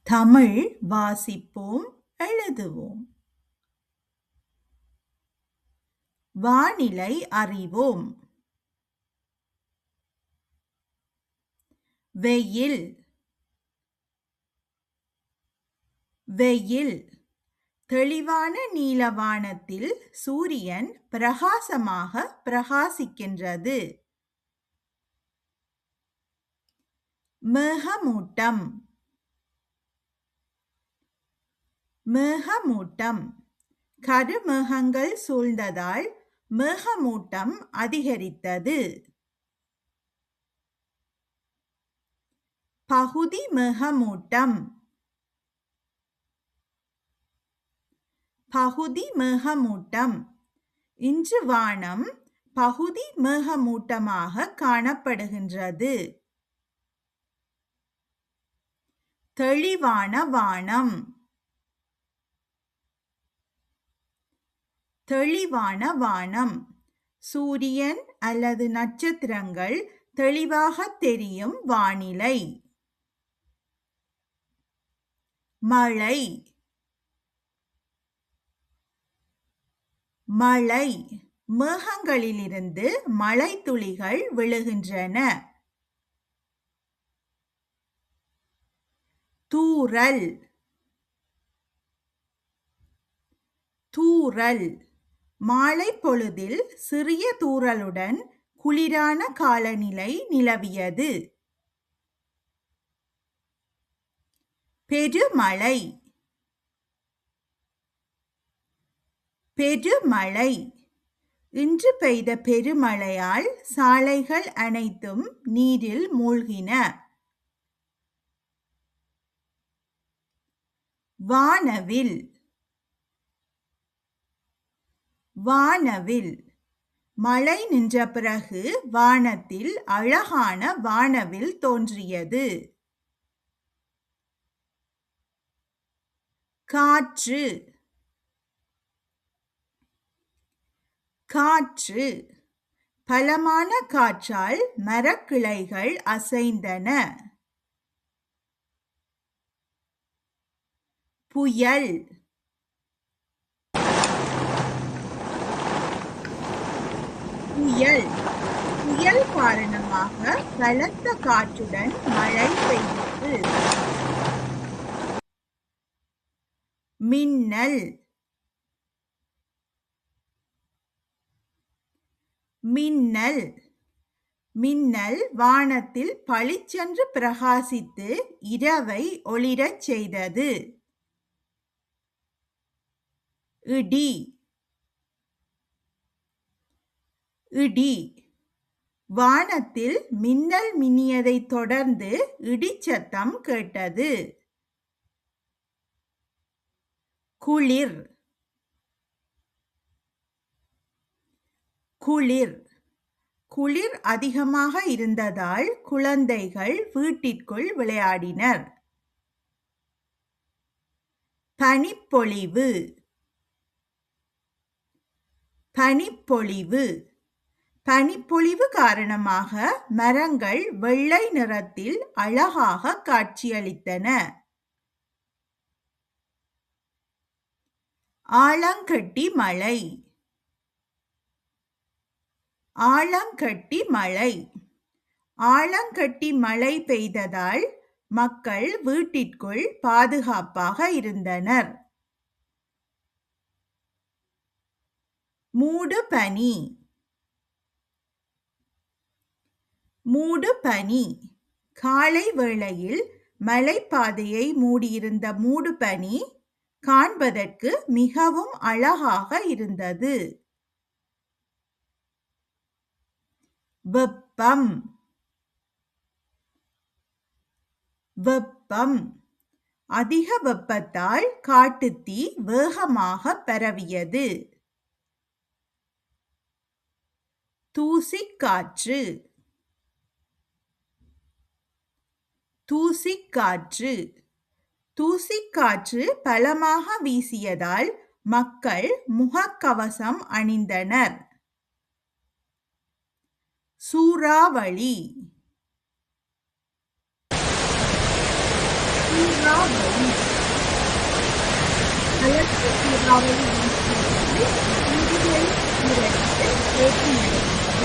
தமிழ் வாசிப்போம், எழுதுவோம். வானிலை அறிவோம். வெயில், வெயில். தெளிவான நீல வானத்தில் சூரியன் பிரகாசமாக பிரகாசிக்கின்றது. மேகமூட்டம், மேகமூட்டம். கருமேகங்கள் சூழ்ந்ததால் மேகமூட்டம் அதிகரித்தது. பகுதி மேகமூட்டம், பகுதி மேகமூட்டம். இன்று வானம் பகுதி மேகமூட்டமாக காணப்படுகின்றது. தெளிவான வானம், தெளிவான வானம். சூரியன் அல்லது நட்சத்திரங்கள் தெளிவாக தெரியும் வானிலை. மழை, மழை. மேகங்களிலிருந்து மழை துளிகள் விழுகின்றன. தூறல், தூறல். மாலை பொழுதில் சிறிய தூறலுடன் குளிரான காலநிலை நிலவியது. பெருமழை, பெருமழை. இன்று பெய்த பெருமழையால் சாலைகள் அனைத்தும் நீரில் மூழ்கின. வானவில், வானவில். மழை நின்ற பிறகு வானத்தில் அழகான வானவில் தோன்றியது. காற்று, காற்று. பலமான காற்றால் மரக்கிளைகள் அசைந்தன. புயல், புயல். புயல் காரணமாக பலத்த காற்றுடன் மழை பெய்தது. மின்னல், மின்னல். மின்னல் வானத்தில் பளிச்சென்று பிரகாசித்து இரவை ஒளிரச் செய்தது. இடி, இடி. வானத்தில் மின்னல் மின்னியதைத் தொடர்ந்து இடிச்சத்தம் கேட்டது. குளிர், குளிர். குளிர் அதிகமாக இருந்ததால் குழந்தைகள் வீட்டிற்குள் விளையாடினர். பனிப்பொழிவு, பனிப்பொழிவு. பனிப்பொழிவு காரணமாக மரங்கள் வெள்ளை நிறத்தில் அழகாக காட்சியளித்தன. ஆலங்கட்டி மழை, ஆலங்கட்டி மழை. ஆலங்கட்டி மழை பெய்ததால் மக்கள் வீட்டிற்குள் பாதுகாப்பாக இருந்தனர். மூடுபனி, மூடுபனி. காலை வேளையில் மலைப்பாதையை மூடியிருந்த மூடுபனி காண்பதற்கு மிகவும் அழகாக இருந்தது. வெப்பம், வெப்பம். அதிக வெப்பத்தால் காட்டுத்தீ வேகமாக பரவியது. தூசிக்காற்று, தூசிக்காற்று. தூசிக்காற்று பலமாக வீசியதால் மக்கள் முகக்கவசம் அணிந்தனர். சூறாவளி, சூறாவளி. சூறாவளி. பலத்த சூறாவளி வீசியபோது வீடுகளை சீரழித்து சேதமடைந்தன.